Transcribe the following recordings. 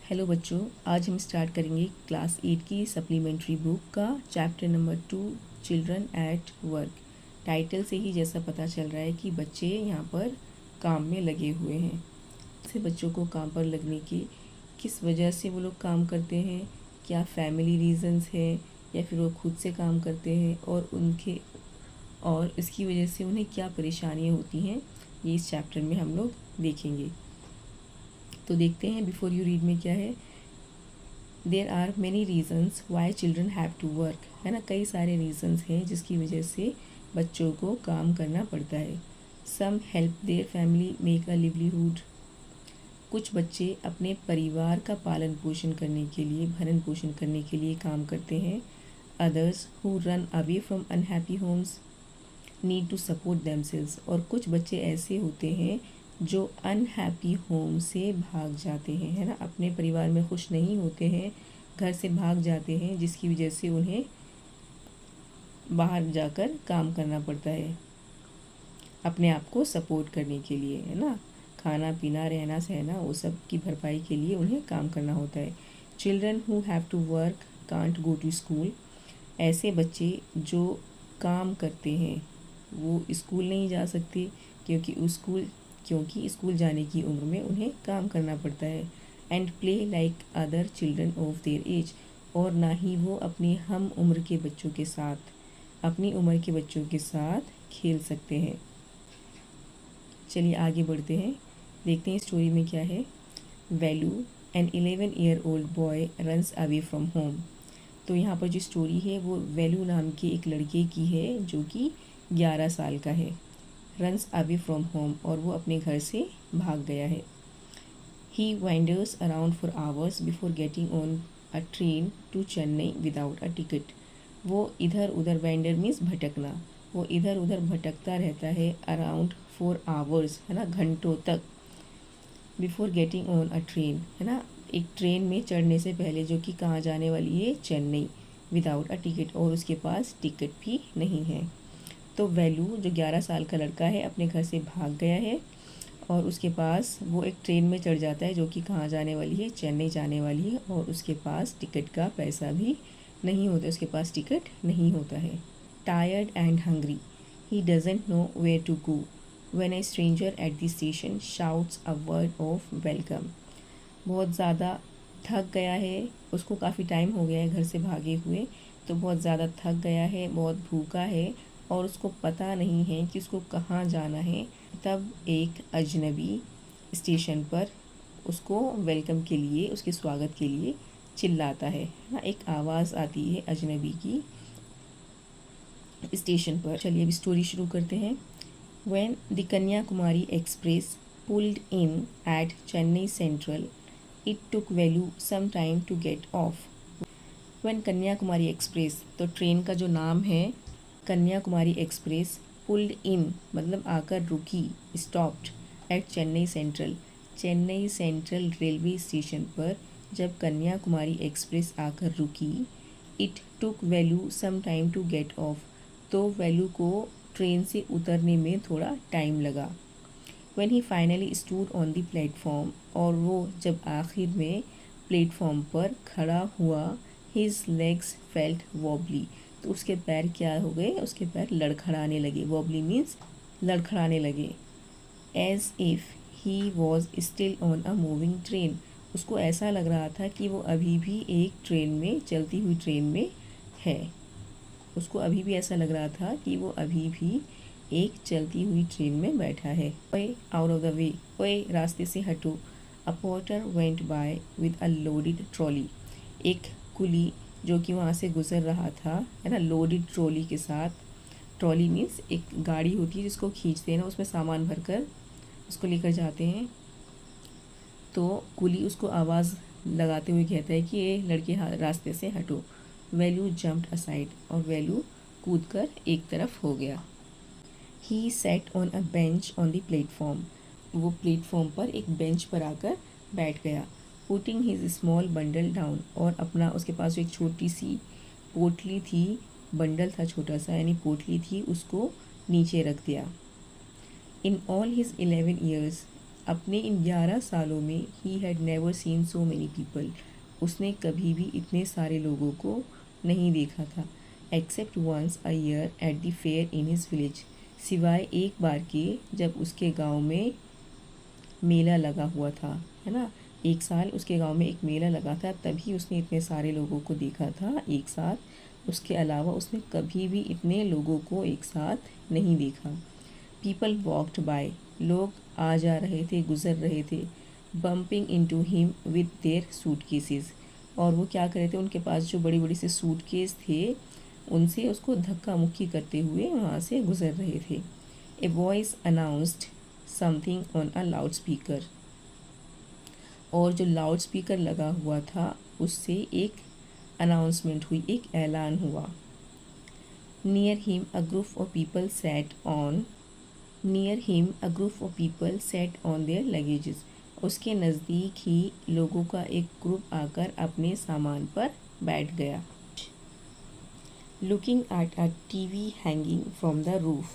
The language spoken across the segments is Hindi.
हेलो बच्चों, आज हम स्टार्ट करेंगे क्लास 8 की सप्लीमेंट्री बुक का chapter number 2 children at work. Title से ही जैसा पता चल रहा है कि बच्चे यहाँ पर काम में लगे हुए हैं। से बच्चों को काम पर लगने की किस वजह से वो लोग काम करते हैं, क्या फैमिली रीजंस है या फिर वो खुद से काम करते हैं और इसकी वजह से उन्हें क्या परेशानियाँ होती हैं, ये इस चैप्टर में हम लोग देखेंगे। तो देखते हैं बिफोर यू रीड में क्या है। There are many reasons why children have to work, है ना। कई सारे रीज़न्स हैं जिसकी वजह से बच्चों को काम करना पड़ता है। Some help their family make a livelihood, कुछ बच्चे अपने परिवार का पालन पोषण करने के लिए, भरण पोषण करने के लिए काम करते हैं। Others who run away from unhappy homes need to support themselves, और कुछ बच्चे ऐसे होते हैं जो अनहैप्पी होम से भाग जाते हैं, है ना। अपने परिवार में खुश नहीं होते हैं, घर से भाग जाते हैं, जिसकी वजह से उन्हें बाहर जाकर काम करना पड़ता है अपने आप को सपोर्ट करने के लिए, है ना। खाना पीना रहना सहना वो सब की भरपाई के लिए उन्हें काम करना होता है। Children who have to work can't go to school, ऐसे बच्चे जो काम करते हैं वो स्कूल नहीं जा सकते क्योंकि स्कूल जाने की उम्र में उन्हें काम करना पड़ता है। And play like other children of their age, और ना ही वो अपनी हम उम्र के बच्चों के साथ खेल सकते हैं। चलिए आगे बढ़ते हैं, देखते हैं स्टोरी में क्या है। Velu, an 11-year-old boy runs away from home. तो यहाँ पर जो स्टोरी है वो वैल्यू नाम के एक लड़के की है जो कि 11 साल का है। रन्स अवे फ्रॉम होम, और वो अपने घर से भाग गया है। He wanders around for hours before getting on a train to Chennai without a ticket. वो इधर उधर, वाइंडर मीन्स भटकना, वो इधर उधर भटकता रहता है अराउंड 4 आवर्स, है ना, घंटों तक। Before getting on a train, है ना, एक ट्रेन में चढ़ने से पहले, जो कि कहाँ जाने वाली है, चेन्नई। विदाउट अ टिकट, और उसके पास टिकट भी नहीं है। तो वैल्यू जो 11 साल का लड़का है अपने घर से भाग गया है, और उसके पास वो एक ट्रेन में चढ़ जाता है जो कि कहाँ जाने वाली है, चेन्नई जाने वाली है, और उसके पास टिकट का पैसा भी नहीं होता, उसके पास टिकट नहीं होता है। Tired and hungry, he doesn't know where to go when a stranger at the station shouts a word of welcome. बहुत ज़्यादा थक गया है, उसको काफ़ी टाइम हो गया है घर से भागे हुए, तो बहुत ज़्यादा थक गया है, बहुत भूखा है, और उसको पता नहीं है कि उसको कहाँ जाना है। तब एक अजनबी स्टेशन पर उसको वेलकम के लिए, उसके स्वागत के लिए चिल्लाता है ना। एक आवाज़ आती है अजनबी की स्टेशन पर। चलिए अब स्टोरी शुरू करते हैं। When the Kanyakumari Express pulled in at Chennai Central, it took Velu some time to get off. When Kanyakumari Express, तो ट्रेन का जो नाम है कन्याकुमारी एक्सप्रेस, पुल्ड इन मतलब आकर रुकी, stopped at Chennai Central railway station पर जब कन्याकुमारी एक्सप्रेस आकर रुकी, it took Velu some time to get off, तो वैल्यू को ट्रेन से उतरने में थोड़ा टाइम लगा। When he finally stood on the platform, और वो जब आखिर में प्लेटफॉर्म पर खड़ा हुआ, his legs felt wobbly, तो उसके पैर क्या हो गए, उसके पैर लड़खड़ाने लगे। wobbly means लड़खड़ाने लगे। as if he was still on a moving train, उसको ऐसा लग रहा था कि वो अभी भी एक ट्रेन में, चलती हुई ट्रेन में है। उसको अभी भी ऐसा लग रहा था कि वो अभी भी एक चलती हुई ट्रेन में बैठा है। ओए आउट ऑफ द वे, ओए रास्ते से हटो। A porter went by with a loaded trolley, एक कुली जो कि वहाँ से गुजर रहा था, है ना, लोडेड ट्रॉली के साथ। ट्रॉली मीन्स एक गाड़ी होती है जिसको खींचते हैं ना, उसमें सामान भरकर उसको लेकर जाते हैं। तो कुली उसको आवाज़ लगाते हुए कहता है कि ये लड़के रास्ते से हटो। वैल्यू जम्प्ड असाइड, और वैल्यू कूद कर एक तरफ हो गया। He sat on a bench on the platform, वो प्लेटफॉर्म पर एक बेंच पर आकर बैठ गया। Putting his small bundle down, और अपना, उसके पास जो एक छोटी सी पोटली थी, बंडल था छोटा सा, यानी पोटली थी, उसको नीचे रख दिया। इन ऑल हिज 11 ईयर्स, अपने इन 11 सालों में he had never seen so many people, उसने कभी भी इतने सारे लोगों को नहीं देखा था। Except once a year at the fair in his village, सिवाय एक बार के जब उसके गांव में मेला लगा हुआ था, है ना। एक साल उसके गांव में एक मेला लगा था, तभी उसने इतने सारे लोगों को देखा था एक साथ। उसके अलावा उसने कभी भी इतने लोगों को एक साथ नहीं देखा। पीपल वॉक्ड बाय, लोग आ जा रहे थे, गुजर रहे थे। Bumping into him with their suitcases, और वो क्या कर रहे थे, उनके पास जो बड़ी बड़ी से सूटकेस थे उनसे उसको धक्का मुक्की करते हुए वहाँ से गुजर रहे थे। A voice announced something on a loud speaker, और जो लाउड स्पीकर लगा हुआ था उससे एक अनाउंसमेंट हुई, एक ऐलान हुआ। Near him a group of people sat on near him a group of people set on their luggages, उसके नज़दीक ही लोगों का एक ग्रुप आकर अपने सामान पर बैठ गया। Looking at a TV hanging from the roof,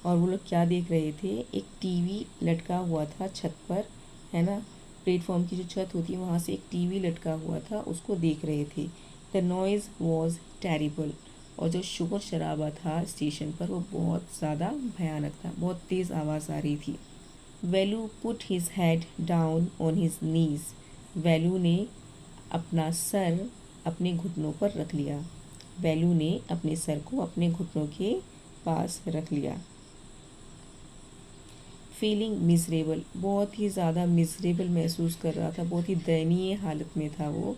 और वो लोग क्या देख रहे थे, एक टीवी लटका हुआ था छत पर, है ना। प्लेटफॉर्म की जो छत होती है वहाँ से एक टीवी लटका हुआ था, उसको देख रहे थे। द नॉइज़ वॉज टेरिबल, और जो शोर शराबा था स्टेशन पर वो बहुत ज़्यादा भयानक था, बहुत तेज़ आवाज़ आ रही थी। Velu put his head down on his knees, Velu ने अपना सर अपने घुटनों पर रख लिया। वेलू ने अपने सर को अपने घुटनों के पास रख लिया। फीलिंग मिजरेबल, बहुत ही ज़्यादा मिजरेबल महसूस कर रहा था, बहुत ही दयनीय हालत में था वो।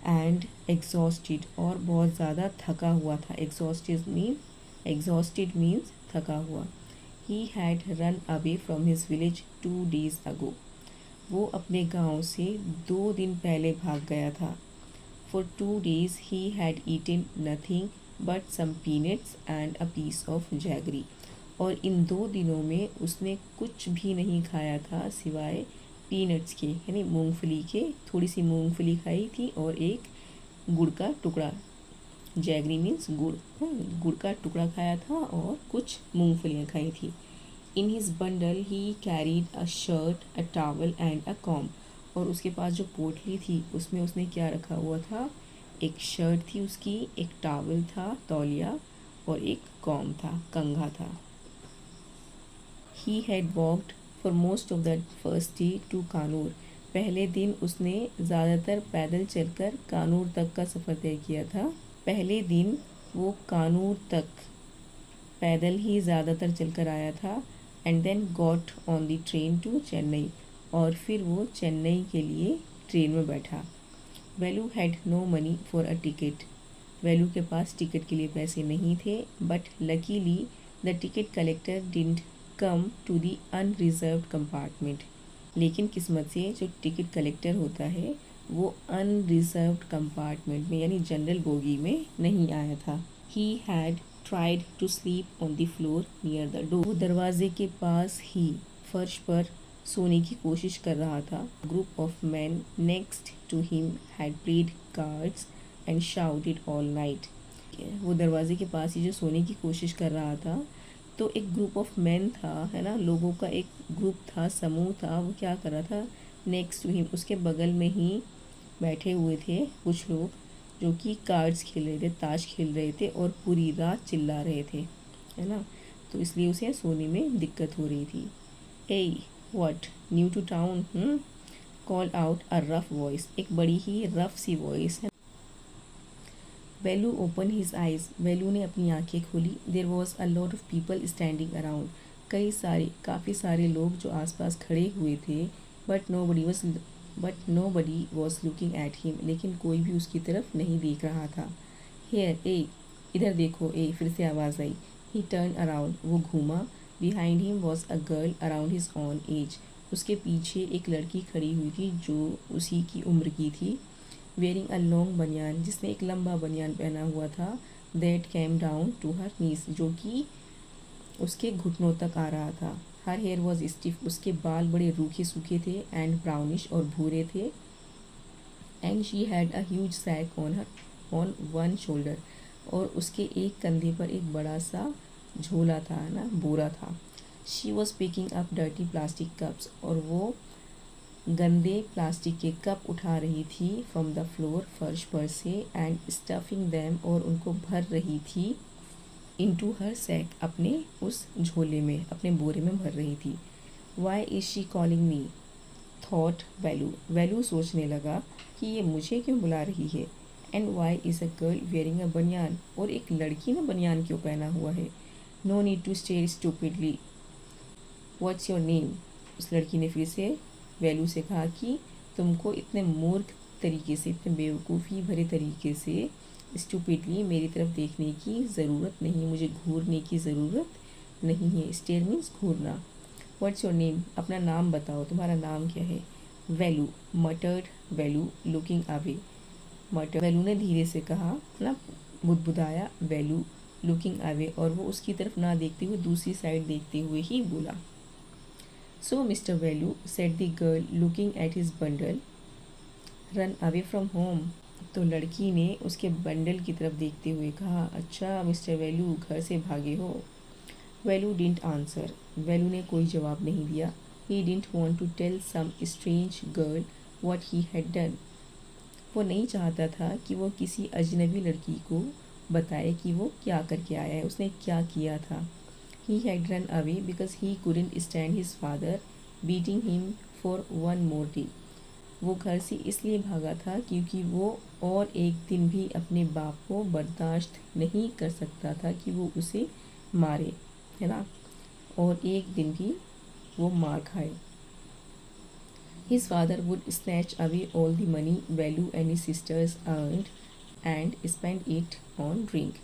एंड एग्जॉस्टेड, और बहुत ज़्यादा थका हुआ था। एग्जॉस्टेड मीन्स थका हुआ। He had run away from his village 2 days अगो, वो अपने गांव से 2 दिन पहले भाग गया था। For 2 days he had eaten nothing but some peanuts and a piece of jaggery, और इन 2 दिनों में उसने कुछ भी नहीं खाया था सिवाय पीनट्स के, यानी मूंगफली के। थोड़ी सी मूंगफली खाई थी और एक गुड़ का टुकड़ा, जैगरी मीन्स गुड़, गुड़ का टुकड़ा खाया था और कुछ मूंगफलियाँ खाई थी। In his bundle he carried a shirt, a towel and a com, और उसके पास जो पोटली थी उसमें उसने क्या रखा हुआ था, एक शर्ट थी उसकी, एक टावल था, तौलिया, और एक कॉम था, कंघा था। He had walked for most of the first day to Kanur, पहले दिन उसने ज़्यादातर पैदल चलकर कानूर तक का सफ़र तय किया था। पहले दिन वो कानूर तक पैदल ही ज़्यादातर चलकर आया था। And then got on the train to Chennai, और फिर वो चेन्नई के लिए ट्रेन में बैठा। Velu had no money for a ticket, Velu के पास टिकट के लिए पैसे नहीं थे। But luckily the ticket collector didn't come to the unreserved compartment, लेकिन किस्मत से जो टिकट कलेक्टर होता है वो अनरिजर्व्ड कंपार्टमेंट में यानी जनरल बोगी में नहीं आया था। He had tried to sleep on the floor near the door, वो दरवाजे के पास ही फर्श पर सोने की कोशिश कर रहा था। Group of man next to him had played cards and shouted all night, वो दरवाजे के पास ही जो सोने की कोशिश कर रहा था, तो एक ग्रुप ऑफ मैन था, है ना, लोगों का एक ग्रुप था, समूह था, वो क्या कर रहा था, नेक्स्ट टू हिम, उसके बगल में ही बैठे हुए थे कुछ लोग जो कि कार्ड्स खेल रहे थे, ताश खेल रहे थे और पूरी रात चिल्ला रहे थे, है ना। तो इसलिए उसे सोने में दिक्कत हो रही थी। Eh what new to town, call out a rough voice, एक बड़ी ही रफ सी वॉइस है। Velu open his eyes, Velu ने अपनी आंखें खोली। There was a lot of people standing around, काफ़ी सारे लोग जो आसपास खड़े हुए थे। But nobody was looking at him, लेकिन कोई भी उसकी तरफ नहीं देख रहा था। हेयर ए, इधर देखो ए, फिर से आवाज़ आई। ही टर्न अराउंड, वो घूमा। Behind him was a girl around his own age, उसके पीछे एक लड़की खड़ी हुई थी जो उसी की उम्र की थी। वेयरिंग अ लॉन्ग बनियान, जिसने एक लंबा बनियान पहना हुआ था। That came down to her knees, जो कि उसके घुटनों तक आ रहा था। हर हेयर वॉज स्टिफ, उसके बाल बड़े रूखे सूखे थे। एंड ब्राउनिश, और भूरे थे। And she had a huge sack on one shoulder, और उसके एक कंधे पर एक बड़ा सा झोला था, ना, बोरा था। She was picking up dirty plastic cups, और वो गंदे प्लास्टिक के कप उठा रही थी फ्रॉम द फ्लोर, फर्श पर से, एंड स्टफिंग दैम, और उनको भर रही थी इनटू हर सैक, अपने उस झोले में, अपने बोरे में भर रही थी. Why is she calling me, thought Velu. Velu सोचने लगा कि ये मुझे क्यों बुला रही है. And why is a girl wearing a baniyan, और एक लड़की ने बनियान क्यों पहना हुआ है. No need to stare stupidly. What's your name. उस लड़की ने फिर से वैल्यू से कहा कि तुमको इतने मूर्ख तरीके से, इतने बेवकूफ़ी भरे तरीके से स्टूपिडली मेरी तरफ देखने की ज़रूरत नहीं, मुझे घूरने की ज़रूरत नहीं है. स्टेयर मीन्स घूरना. व्हाट्स योर नेम, अपना नाम बताओ, तुम्हारा नाम क्या है. Velu, muttered Velu looking away. मटर वैल्यू ने धीरे से कहा, ना बुदबुदाया वैल्यू लुकिंग अवे, और वो उसकी तरफ ना देखते हुए दूसरी साइड देखते हुए ही बोला. So mister Velu, said the girl looking at his bundle, run away from home. तो लड़की ने उसके बंडल की तरफ देखते हुए कहा, अच्छा मिस्टर वैल्यू, घर से भागे हो. Value didn't answer. वैल्यू ने कोई जवाब नहीं दिया. He didn't want to tell some strange girl what he had done. वो नहीं चाहता था कि वो किसी अजनबी लड़की को बताए कि वो क्या करके आया है, उसने क्या किया था. He had run away because he couldn't stand his father beating him for one more day. वो घर से इसलिए भागा था क्योंकि वो और एक दिन भी अपने बाप को बर्दाश्त नहीं कर सकता था कि वो उसे मारे, है ना, और एक दिन भी वो मार खाए. His father would snatch away all the money Value and his sisters earned and spend it on drink.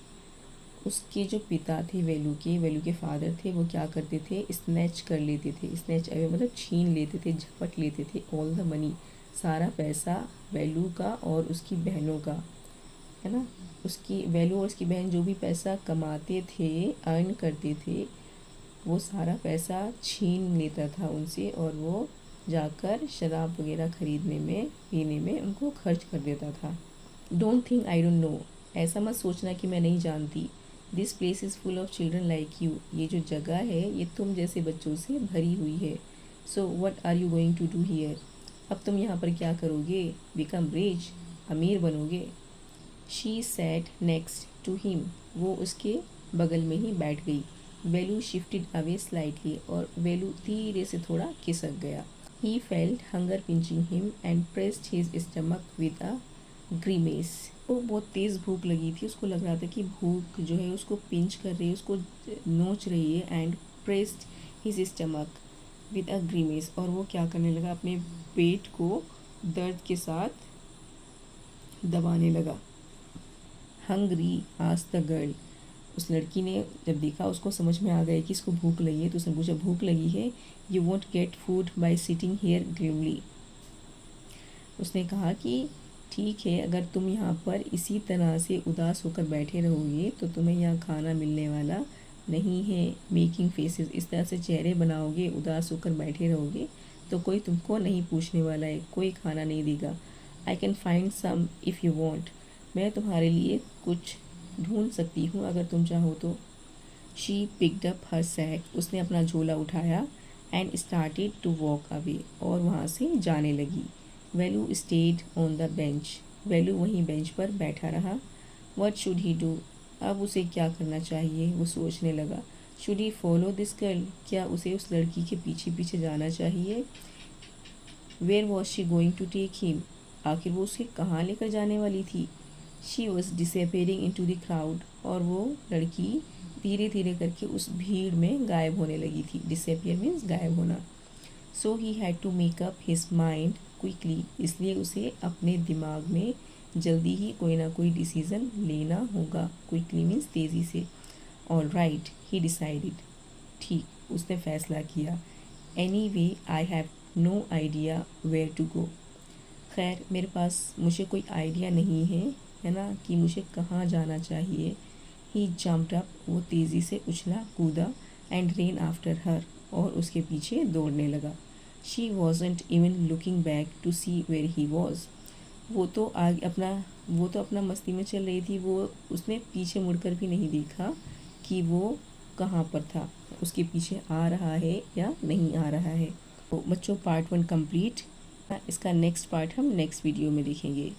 उसके जो पिता थे वैल्यू के फादर थे, वो क्या करते थे, स्नैच कर लेते थे. स्नैच अवे मतलब छीन लेते थे, झपट लेते थे. ऑल द मनी, सारा पैसा वैल्यू का और उसकी बहनों का, है ना. उसकी वैल्यू और उसकी बहन जो भी पैसा कमाते थे, अर्न करते थे, वो सारा पैसा छीन लेता था उनसे, और वो जाकर शराब वगैरह ख़रीदने में, पीने में उनको खर्च कर देता था. Don't think I don't know, ऐसा मत सोचना कि मैं नहीं जानती. This place is full of children like you, ये जो जगह है ये तुम जैसे बच्चों से भरी हुई है. So what are you going to do here, अब तुम यहाँ पर क्या करोगे. बिकम रिच, अमीर बनोगे. She sat next to him, वो उसके बगल में ही बैठ गई. वैल्यू शिफ्टेड अवे स्लाइटली, और वैल्यू धीरे से थोड़ा खिसक गया. He felt hunger pinching him and pressed his stomach with a grimace. वो बहुत तेज़ भूख लगी थी, उसको लग रहा था कि भूख जो है उसको पिंच कर रही है, उसको नोच रही है. And pressed his stomach with a grimace, और वो क्या करने लगा, अपने पेट को दर्द के साथ दबाने लगा. हंग्री आस्क्ड द गर्ल, उस लड़की ने जब देखा, उसको समझ में आ गया कि इसको भूख लगी है, तो उसने पूछा, भूख लगी है. You won't get food by sitting here grimly. उसने कहा कि ठीक है, अगर तुम यहाँ पर इसी तरह से उदास होकर बैठे रहोगे तो तुम्हें यहाँ खाना मिलने वाला नहीं है. मेकिंग फेसेस, इस तरह से चेहरे बनाओगे, उदास होकर बैठे रहोगे तो कोई तुमको नहीं पूछने वाला है, कोई खाना नहीं देगा. I can find some if you want, मैं तुम्हारे लिए कुछ ढूंढ सकती हूँ अगर तुम चाहो तो. She picked up her sack, उसने अपना झोला उठाया. And started to walk away, और वहाँ से जाने लगी. Value stayed on the bench, value वहीं बेंच पर बैठा रहा. व्हाट शुड ही डू, अब उसे क्या करना चाहिए, वो सोचने लगा. Should he follow this girl, क्या उसे उस लड़की के पीछे पीछे जाना चाहिए. Where was she going to take him, आखिर वो उसे कहाँ लेकर जाने वाली थी. She was disappearing into the crowd, और वो लड़की धीरे धीरे करके उस भीड़ में गायब होने लगी थी. डिसअपियर मीन्स गायब होना. So he had to make up his mind quickly, इसलिए उसे अपने दिमाग में जल्दी ही कोई ना कोई डिसीज़न लेना होगा. क्विकली मीन्स तेज़ी से. ऑल राइट, ही डिसाइडेड, ठीक, उसने फ़ैसला किया. Anyway I have no idea where to go, खैर मेरे पास मुझे कोई आइडिया नहीं है ना, कि मुझे कहाँ जाना चाहिए. ही जम्प्ड अप, वो तेज़ी से उछला कूदा. एंड रेन आफ्टर हर, और उसके पीछे दौड़ने लगा. She wasn't even looking back to see where he was, वो तो अपना मस्ती में चल रही थी. वो उसने पीछे मुड़कर भी नहीं देखा कि वो कहाँ पर था, उसके पीछे आ रहा है या नहीं आ रहा है। तो बच्चों पार्ट 1 कंप्लीट। इसका नेक्स्ट पार्ट हम नेक्स्ट वीडियो में देखेंगे।